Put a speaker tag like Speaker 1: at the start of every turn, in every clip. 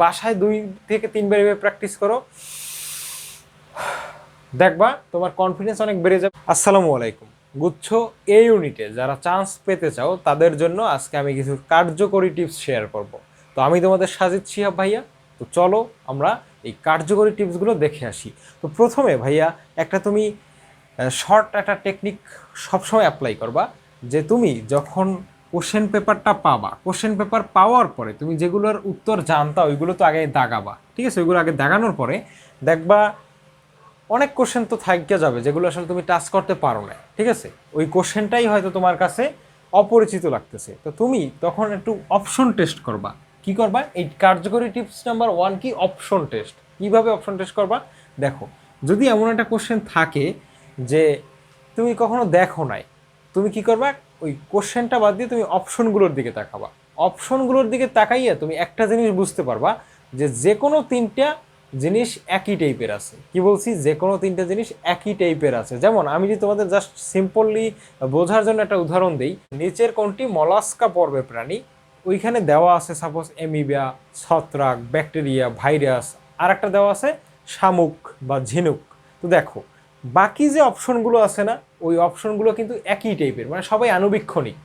Speaker 1: বাসায় 2 থেকে 3 বার এভাবে প্র্যাকটিস করো, দেখবা তোমার কনফিডেন্স অনেক বেড়ে যাবে। আসসালামু আলাইকুম। গুচ্ছ এ ইউনিটে যারা চান্স পেতে চাও তাদের জন্য আজকে আমি কিছু কার্যকরী টিপস শেয়ার করব। তো আমি তোমাদের সাজিদ শিহাব ভাইয়া। তো চলো আমরা এই কার্যকরী টিপসগুলো দেখে আসি। তো প্রথমে ভাইয়া একটা তুমি শর্ট একটা টেকনিক সবসময় অ্যাপ্লাই করবা, যে তুমি যখন কোশ্চেন পেপারটা পাবা, কোশ্চেন পেপার পাওয়ার পরে তুমি যেগুলোর উত্তর জানতা ওইগুলো তো আগে দাগাবা, ঠিক আছে? ওইগুলো আগে দাগানোর পরে দেখবা অনেক কোশ্চেন তো থাকিয়া যাবে যেগুলো আসলে তুমি টাচ করতে পারো না, ঠিক আছে? ওই কোশ্চেনটাই হয়তো তোমার কাছে অপরিচিত লাগতেছে, তো তুমি তখন একটু অপশন টেস্ট করবা। কি করবা? এই কার্যকরী টিপস নাম্বার 1 কি, অপশন টেস্ট। কিভাবে অপশন টেস্ট করবা? দেখো, যদি এমন একটা কোশ্চেন থাকে যে তুমি কখনো দেখো নাই, তুমি কি করবা? ওই কোশ্চেনটা বাদ দিয়ে তুমি অপশনগুলোর দিকে তাকাবা। অপশনগুলোর দিকে তাকাইয়া তুমি একটা জিনিস বুঝতে পারবা যে যে কোনো 3টা জিনিস একই টাইপের আছে। কি বলছি? যে কোনো 3টা জিনিস একই টাইপের আছে। যেমন আমি যদি তোমাদের জাস্ট সিম্পলি বোঝার জন্য একটা উদাহরণ দিই, নিচের কোনটি মলাস্কা পর্বের প্রাণী? ওইখানে দেওয়া আছে সাপোজ অ্যামিবা, ছত্রাক, ব্যাকটেরিয়া, ভাইরাস, আর একটা দেওয়া আছে শামুক বা ঝিনুক। তো দেখো, বাকি যে অপশনগুলো আছে না, ওই অপশনগুলো কিন্তু একই টাইপের, মানে সবাই আনুবীক্ষণিক।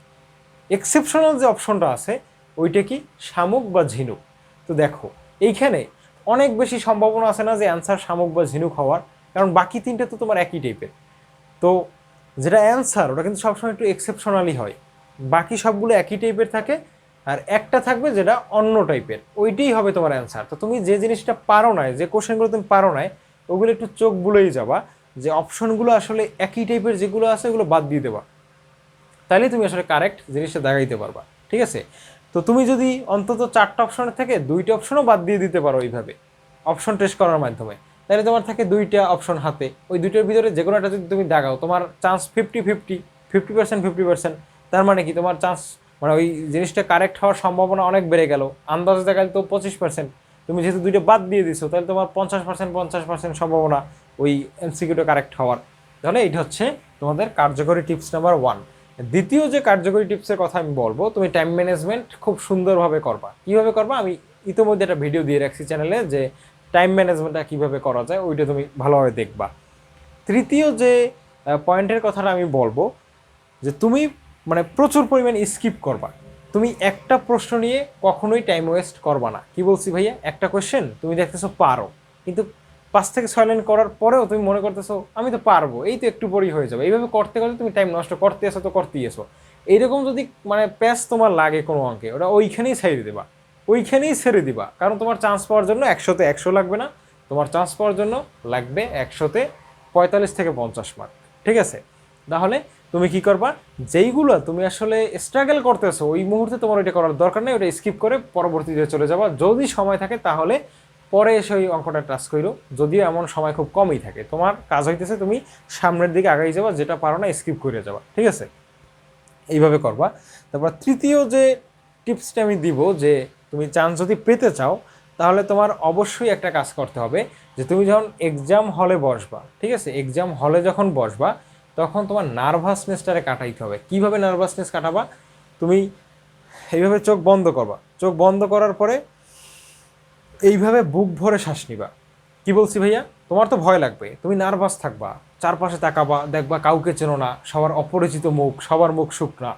Speaker 1: এক্সেপশনাল যে অপশনটা আছে ওইটা কি, শামুক বা ঝিনুক। তো দেখো, এইখানে অনেক বেশি সম্ভাবনা আছে না যে অ্যান্সার শামুক বা ঝিনুক হওয়ার, কারণ বাকি 3টে তো তোমার একই টাইপের। তো যেটা অ্যান্সার ওটা কিন্তু সবসময় একটু এক্সেপশনালি হয়, বাকি সবগুলো একই টাইপের থাকে, আর একটা থাকবে যেটা অন্য টাইপের, ওইটাই হবে তোমার অ্যান্সার। তো তুমি যে জিনিসটা পারো না, যে কোশ্চেনগুলো তুমি পারো না, ওগুলো একটু চোখ বুলেই যাবা, যে অপশনগুলো আসলে একই টাইপের যেগুলো আছে ওগুলো বাদ দিয়ে দেবা, তাহলে তুমি আসলে কারেক্ট জিনিসটা দেখাইতে পারবা, ঠিক আছে? তো তুমি যদি অন্তত 4টা অপশনের থেকে 2টা অপশনও বাদ দিয়ে দিতে পারো এইভাবে অপশন টেস্ট করার মাধ্যমে, তাহলে তোমার থাকে 2টা অপশন হাতে, ওই 2টার ভিতরে যে কোনো একটা যদি তুমি দাগাও, তোমার চান্স 50-50, 50%, 50%। তার মানে কি, তোমার চান্স মানে ওই জিনিসটা কারেক্ট হওয়ার সম্ভাবনা অনেক বেড়ে গেল। আন্দাজ দেখালে তো 25%, তুমি যেহেতু 2টা বাদ দিয়ে দিছো তাহলে তোমার 50% সম্ভাবনা ওই এমসিকিউটা কারেক্ট হওয়ার। তাহলে এইটা হচ্ছে তোমাদের কার্যকরী টিপস নাম্বার 1। দ্বিতীয় যে কার্যকরী টিপসের কথা আমি বলবো, তুমি টাইম ম্যানেজমেন্ট খুব সুন্দরভাবে করবা। কিভাবে করবা? আমি ইতিমধ্যে একটা ভিডিও দিয়ে রাখছি চ্যানেলে, যে টাইম ম্যানেজমেন্টটা কীভাবে করা যায়, ওইটা তুমি ভালোভাবে দেখবা। তৃতীয় যে পয়েন্টের কথাটা আমি বলবো, যে তুমি মানে প্রচুর পরিমাণ স্কিপ করবা। তুমি একটা প্রশ্ন নিয়ে কখনোই টাইম ওয়েস্ট করবা না। কি বলছি ভাইয়া? একটা কোয়েশ্চেন তুমি দেখতেছো পারো, কিন্তু 5 থেকে 6 লাইন করার পরেও তুমি মনে করতেছো আমি তো পারবো, এই তো একটু পরেই হয়ে যাবে। এইভাবে করতে করতে তুমি টাইম নষ্ট করতে এসো তো করতেই এসো। এইরকম যদি মানে প্যাচ তোমার লাগে কোনো অঙ্কে, ওটা ওইখানেই ছেড়ে দেবা, ওইখানেই ছেড়ে দিবা। কারণ তোমার চান্স পাওয়ার জন্য 100তে 100 লাগবে না, তোমার চান্স পাওয়ার জন্য লাগবে 100তে 45 থেকে 50 মার্ক, ঠিক আছে? তাহলে তুমি কি করবা? যেইগুলো তুমি আসলে স্ট্রাগল করতেছো ওই মুহূর্তে তোমার ওইটা করার দরকার নেই, ওটা স্কিপ করে পরবর্তীতে চলে যাবা। যদি সময় থাকে তাহলে পরে এসে ওই অঙ্কটা টাচ করো, যদিও এমন সময় খুব কমই থাকে। তোমার কাজ হইতেছে তুমি সামনের দিকে আগাই যাবা, যেটা পারো না স্কিপ করে যাবা, ঠিক আছে? এইভাবে করবা। তারপর তৃতীয় যে টিপসটা আমি দিব, যে তুমি চান্স যদি পেতে চাও তাহলে তোমার অবশ্যই একটা কাজ করতে হবে, যে তুমি যখন এক্সাম হলে বসবা, ঠিক আছে, এক্সাম হলে যখন বসবা তখন তোমার নার্ভাসনেসটারে কাটাইতে হবে। কিভাবে নার্ভাসনেস কাটাবা? তুমি এইভাবে চোখ বন্ধ করবা, চোখ বন্ধ করার পরে এইভাবে বুক ভরে শ্বাস নিবা। কি বলছি ভাইয়া? তোমার তো ভয় লাগবে, তুমি নার্ভাস থাকবা, চারপাশে তাকাবা, দেখবা কাউকে চেনো না, সবার অপরিচিত মুখ, সবার মুখ শুকনা।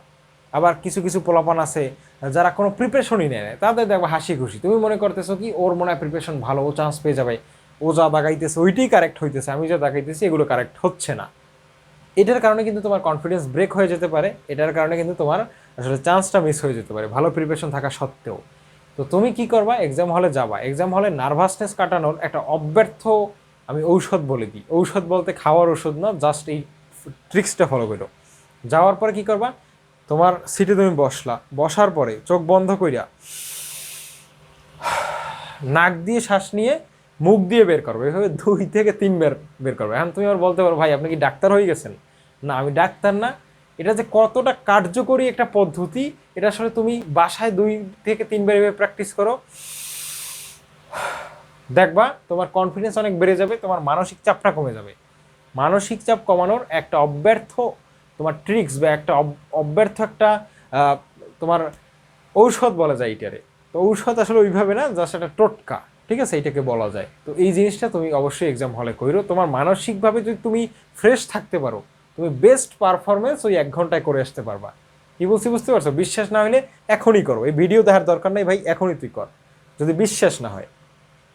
Speaker 1: আবার কিছু কিছু পোলাপান আছে যারা কোনো প্রিপারেশনই নেয় না, তাদের দেখবা হাসি খুশি। তুমি মনে করতেছো কি ওর মনে হয় প্রিপারেশন ভালো, ও চান্স পেয়ে যাবে, ও যা দাগাইতেছে ওইটাই কারেক্ট হইতেছে, আমি যা দাগাইতেছি এগুলো কারেক্ট হচ্ছে না। এটার কারণে কিন্তু তোমার কনফিডেন্স ব্রেক হয়ে যেতে পারে, এটার কারণে কিন্তু তোমার আসলে চান্সটা মিস হয়ে যেতে পারে ভালো প্রিপারেশন থাকা সত্ত্বেও। তো তুমি কি করবা? এক্সাম হলে যাবা, এক্সাম হলে নার্ভাসনেস কাটানোর একটা অব্যর্থ আমি ঔষধ বলে দিই। ঔষধ বলতে খাওয়ার ওষুধ না, জাস্ট এই ট্রিক্সটা ফলো করো। যাওয়ার পরে কি করবা? তোমার সিটে তুমি বসলা, বসার পরে চোখ বন্ধ কইরা নাক দিয়ে শ্বাস নিয়ে মুখ দিয়ে বের করবে, এভাবে 2 থেকে 3 বার বের করবে। এখন তুমি আবার বলতে পারো ভাই আপনি কি ডাক্তার হয়ে গেছেন? না, আমি ডাক্তার না। এটা যে কতটা কার্যকরী একটা পদ্ধতি, এটা আসলে তুমি বাসায় 2 থেকে 3 বার এভাবে প্র্যাকটিস করো, দেখবা তোমার কনফিডেন্স অনেক বেড়ে যাবে, তোমার মানসিক চাপটা কমে যাবে। মানসিক চাপ কমানোর একটা অব্যর্থ তোমার ট্রিক্স বা একটা অব্যর্থ একটা তোমার ঔষধ বলা যায় এটারে। তো ঔষধ আসলে ওইভাবে না, জাস্ট একটা টোটকা, ঠিক আছে, এইটাকে বলা যায়। তো এই জিনিসটা তুমি অবশ্যই এক্সাম হলে করো। তোমার মানসিকভাবে যদি তুমি ফ্রেশ থাকতে পারো, তুমি বেস্ট পারফরমেন্স ওই 1 ঘন্টায় করে আসতে পারবা। কি বলছি বুঝতে পারছো? বিশ্বাস না হলে এখনই করো, এই ভিডিও দেখার দরকার নেই ভাই, এখনই তুই কর যদি বিশ্বাস না হয়।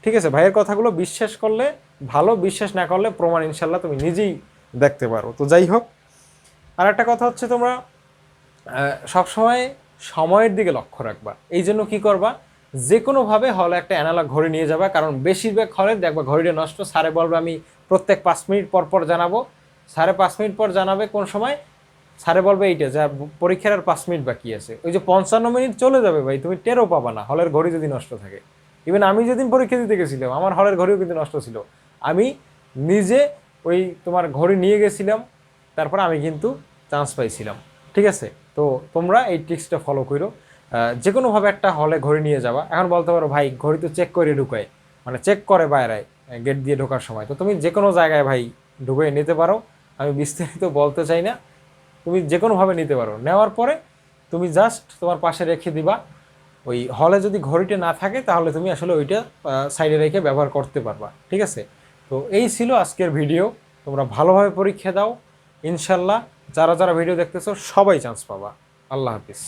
Speaker 1: ঠিক আছে, ভাইয়ের কথাগুলো বিশ্বাস করলে ভালো, বিশ্বাস না করলে প্রমাণ ইনশাল্লাহ তুমি নিজেই দেখতে পারো। তো যাই হোক, আর একটা কথা হচ্ছে, তোমরা সবসময় সময়ের দিকে লক্ষ্য রাখবা। এই জন্য কী করবা, যে কোনোভাবে হলে একটা অ্যানালগ ঘড়ি নিয়ে যাবা, কারণ বেশিরভাগ হলে দেখবা ঘড়িটা নষ্ট, স্যারে বলবে আমি প্রত্যেক 5 মিনিট পর পর জানাবো। স্যারে 5 মিনিট পর জানাবে কোন সময়, স্যারে বলবে এইটা যা পরীক্ষার আর 5 মিনিট বাকি আছে, ওই যে 55 মিনিট চলে যাবে ভাই, তুমি টেরও পাবা না হলের ঘড়ি যদি নষ্ট থাকে। ইভেন আমি যেদিন পরীক্ষা দিতে গেছিলাম আমার হলের ঘড়িও কিন্তু নষ্ট ছিল, আমি নিজে ওই তোমার ঘড়ি নিয়ে গেছিলাম, তারপর আমি কিন্তু চান্স পাইছিলাম। ঠিক আছে, তো তোমরা এই ট্রিক্সটা ফলো করো। যে কোনোভাবে একটা হলে ঘড়ি নিয়ে যাবা। এখন বলতে পারো ভাই ঘড়ি তো চেক করে ঢুকায়, মানে চেক করে বাইরে গেট দিয়ে ঢোকার সময়, তো তুমি যে কোনো জায়গায় ভাই ঢুকে নিতে পারো। আমি বিস্তারিত বলতে চাই না, তুমি যে কোনোভাবে নিতে পারো। নেওয়ার পরে তুমি জাস্ট তোমার পাশে রেখে দিবা। ওই হলে যদি ঘড়িটা না থাকে তাহলে তুমি আসলে ওইটা সাইডে রেখে ব্যবহার করতে পারবা। ঠিক আছে, তো এই ছিল আজকের ভিডিও। তোমরা ভালোভাবে পরীক্ষা দাও ইনশাল্লাহ। যারা যারা ভিডিও দেখতেছো সবাই চান্স পাবা। আল্লাহ হাফিজ।